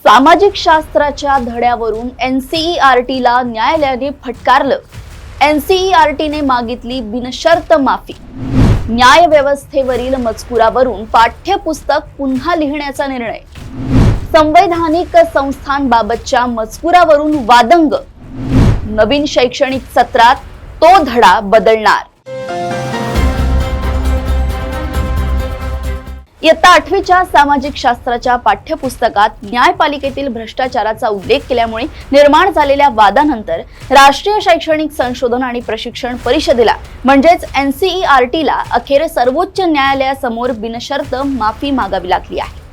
सामाजिक शास्त्राच्या धड्यावरून एनसीईआरटीला न्यायालयाने फटकारलं। एनसीईआरटीने मागितली बिनशर्त माफी। न्याय व्यवस्थेवरील मजकुरावरून पाठ्यपुस्तक पुन्हा लिहिण्याचा निर्णय। संवैधानिक संस्थांबाबतच्या मजकुरावरून वादंग। नवीन शैक्षणिक सत्रात तो धडा बदलणार। इयत्ता 8वीच्या सामाजिक शास्त्राच्या पाठ्यपुस्तकात न्यायपालिकेतील भ्रष्टाचाराचा उल्लेख केल्यामुळे निर्माण झालेल्या वादानंतर राष्ट्रीय शैक्षणिक संशोधन आणि प्रशिक्षण परिषदेला म्हणजेच एनसीईआरटीला अखेर सर्वोच्च न्यायालयासमोर बिनशर्त माफी मागावी लागली आहे।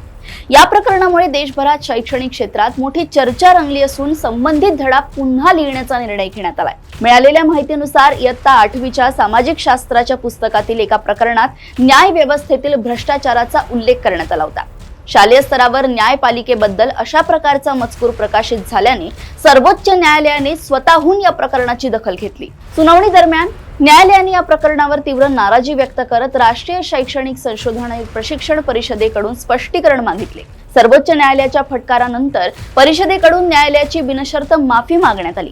या प्रकरणामुळे देशभरात शैक्षणिक क्षेत्रात मोठी चर्चा रंगली असून संबंधित धडा पुन्हा लिहिण्याचा निर्णय घेण्यात आलाय। मिळालेल्या माहितीनुसार इयत्ता 8वीच्या सामाजिक शास्त्राच्या पुस्तकातील एका प्रकरणात न्याय व्यवस्थेतील भ्रष्टाचाराचा उल्लेख करण्यात आला होता। शालेय स्तरावर न्यायपालिकेबद्दल अशा प्रकारचा मजकूर प्रकाशित झाल्याने सर्वोच्च न्यायालयाने स्वतःहून या प्रकरणाची दखल घेतली। सुनावणी दरम्यान न्यायालयाने या प्रकरणावर तीव्र नाराजी व्यक्त करत राष्ट्रीय शैक्षणिक संशोधन आणि प्रशिक्षण परिषदेकडून स्पष्टीकरण मागितले। सर्वोच्च न्यायालयाच्या फटकारानंतर परिषदेकडून न्यायालयाची बिनशर्त माफी मागण्यात आली।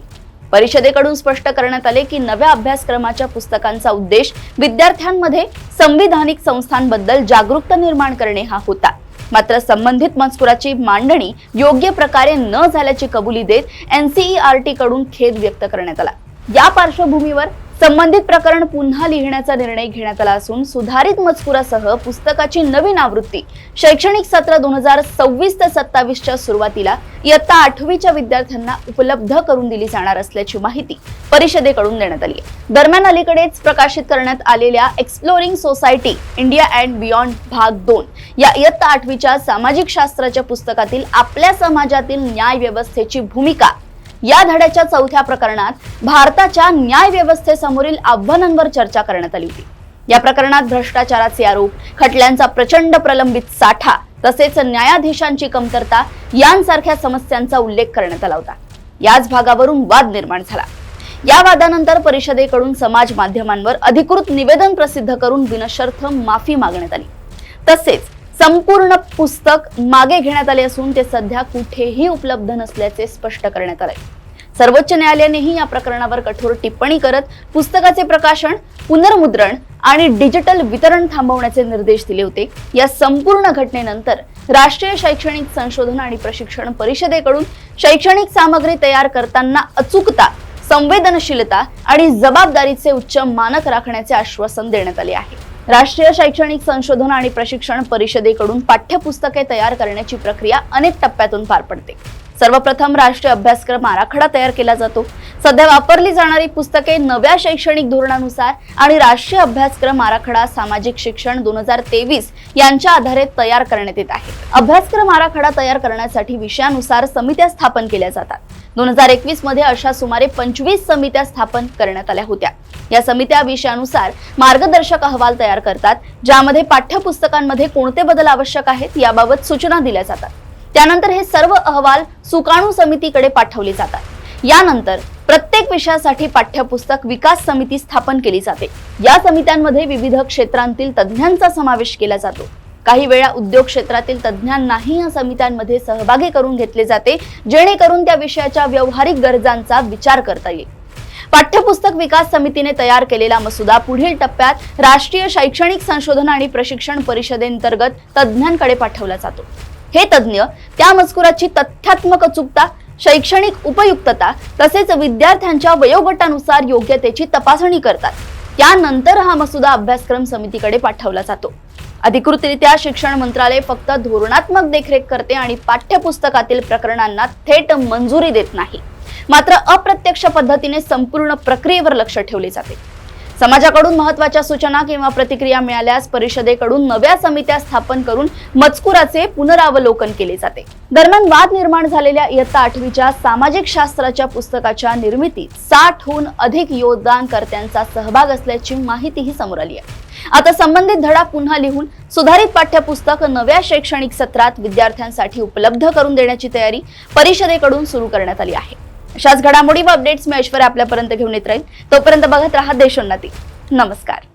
परिषदेकडून स्पष्ट करण्यात आले की नव्या अभ्यासक्रमाच्या पुस्तकांचा उद्देश विद्यार्थ्यांमध्ये संविधानिक संस्थांबद्दल जागरूकता निर्माण करणे हा होता। मात्र संबंधित मजकुराची मांडणी योग्य प्रकारे न झाल्याची कबुली देत एनसीईआरटी कडून खेद व्यक्त करण्यात आला। या पार्श्वभूमीवर संबंधित प्रकरण पुन्हा लिहिण्याचा निर्णय घेण्यात आला असून सुधारित मजकुरासह पुस्तकाची नवीन आवृत्ती शैक्षणिक सत्र 2026 ते 27 च्या सुरुवातीला इयत्ता 8वीच्या विद्यार्थ्यांना उपलब्ध करून दिली जाणार असल्याची माहिती परिषदेकडून देण्यात आली आहे। दरम्यान अलीकडेच प्रकाशित करण्यात आलेल्या exploring society India and beyond भाग 2 या इयत्ता 8वीच्या सामाजिक शास्त्राच्या पुस्तकातील आपल्या समाजातील न्याय व्यवस्थेची भूमिका या धड्याच्या 4थ्या प्रकरणात भारताच्या न्याय व्यवस्थेसमोरील आव्हानांवर चर्चा करण्यात आली होती। या प्रकरणात भ्रष्टाचाराचे आरोप, खटल्यांचा प्रचंड प्रलंबित साठा तसेच न्यायाधीशांची कमतरता यांसारख्या समस्यांचा उल्लेख करण्यात आला होता। याच भागावरून वाद निर्माण झाला। या वादानंतर परिषदेकडून समाज माध्यमांवर अधिकृत निवेदन प्रसिद्ध करून बिनशर्त माफी मागण्यात आली। तसेच संपूर्ण पुस्तक मागे घेण्यात आले असून ते सध्या कुठेही उपलब्ध नसल्याचे स्पष्ट करण्यात आले। सर्वोच्च न्यायालयानेही या प्रकरणावर कठोर टिप्पणी करत पुस्तकाचे प्रकाशन, पुनर्मुद्रण आणि डिजिटल वितरण थांबवण्याचे निर्देश दिले होते। या संपूर्ण घटनेनंतर राष्ट्रीय शैक्षणिक संशोधन आणि प्रशिक्षण परिषदेकडून शैक्षणिक सामग्री तयार करताना अचूकता, संवेदनशीलता आणि जबाबदारीचे उच्च मानक राखण्याचे आश्वासन देण्यात आले आहे। राष्ट्रीय शैक्षणिक संशोधन आणि प्रशिक्षण परिषदेकडून पाठ्यपुस्तके तयार करण्याची प्रक्रिया अनेक टप्प्यातून पार पडते। सर्वप्रथम राष्ट्रीय अभ्यासक्रम आराखडा तयार केला जातो। सध्या वापरली जाणारी पुस्तके नव्या शैक्षणिक धोरणानुसार आणि राष्ट्रीय अभ्यासक्रम आराखडा सामाजिक शिक्षण 2023 यांच्या आधारे तयार करण्यात येत आहे। अभ्यासक्रम आराखडा तयार करण्यासाठी विषयानुसार समित्या स्थापन केल्या जातात। 2021 मध्ये अशा सुमारे 25 समित्या स्थापन करण्यात आल्या होत्या। या समित्या विषयानुसार मार्गदर्शक अहवाल तयार करतात, ज्यामध्ये पाठ्यपुस्तकांमध्ये कोणते बदल आवश्यक आहेत याबाबत सूचना दिल्या जातात। त्यानंतर हे सर्व अहवाल सुकाणू समितीकडे पाठवले जातात। यानंतर प्रत्येक विषयासाठी पाठ्यपुस्तक विकास समिती स्थापन केली जाते। या समित्यांमध्ये विविध क्षेत्रांतील तज्ञांचा समावेश केला जातो। काही वेळा उद्योग क्षेत्रातील तज्ञांनाही या समित्यांमध्ये सहभागी करून घेतले जाते, जेणेकरून त्या विषयाच्या व्यावहारिक गरजांचा विचार करता येईल। पाठ्यपुस्तक विकास समितीने तयार केलेला मसुदा पुढील टप्प्यात राष्ट्रीय शैक्षणिक संशोधन आणि प्रशिक्षण परिषदेअंतर्गत तज्ञांकडे पाठवला जातो। हे तज्ञ त्या मजकुराची तथ्यात्मक अचूकता, शैक्षणिक उपयुक्तता तसेच विद्यार्थ्यांच्या वयोगटानुसार योग्यतेची तपासणी करतात। त्यानंतर हा मसुदा अभ्यासक्रम समितीकडे पाठवला जातो। अधिकृतरित्या शिक्षण मंत्रालय फक्त धोरणात्मक देखरेख करते आणि पाठ्यपुस्तकातील प्रकरणांना थेट मंजुरी देत नाही, मात्र अप्रत्यक्ष पद्धतीने संपूर्ण प्रक्रियेवर लक्ष ठेवले जाते। समाजाकडून महत्त्वाच्या सूचना किंवा प्रतिक्रिया मिळाल्यास परिषदेकडून नव्या समित्या स्थापन करून मजकुराचे पुनरावलोकन केले जाते। दरम्यान वाद निर्माण झालेल्या इयत्ता 8वीच्या सामाजिक शास्त्राच्या पुस्तकाच्या निर्मितीत 60हून अधिक योगदानकर्त्यांचा सहभाग असल्याची माहितीही समोर आली आहे। आता संबंधित धडा पुन्हा लिहून सुधारित पाठ्यपुस्तक नव्या शैक्षणिक सत्रात विद्यार्थ्यांसाठी उपलब्ध करून देण्याची तयारी परिषदेकडून सुरू करण्यात आली आहे। अशाच घडामोडी व अपडेट्स मी ऐश्वर्या आपल्यापर्यंत घेऊन येत राहील। तोपर्यंत बघत रहा देशोन्नती। नमस्कार।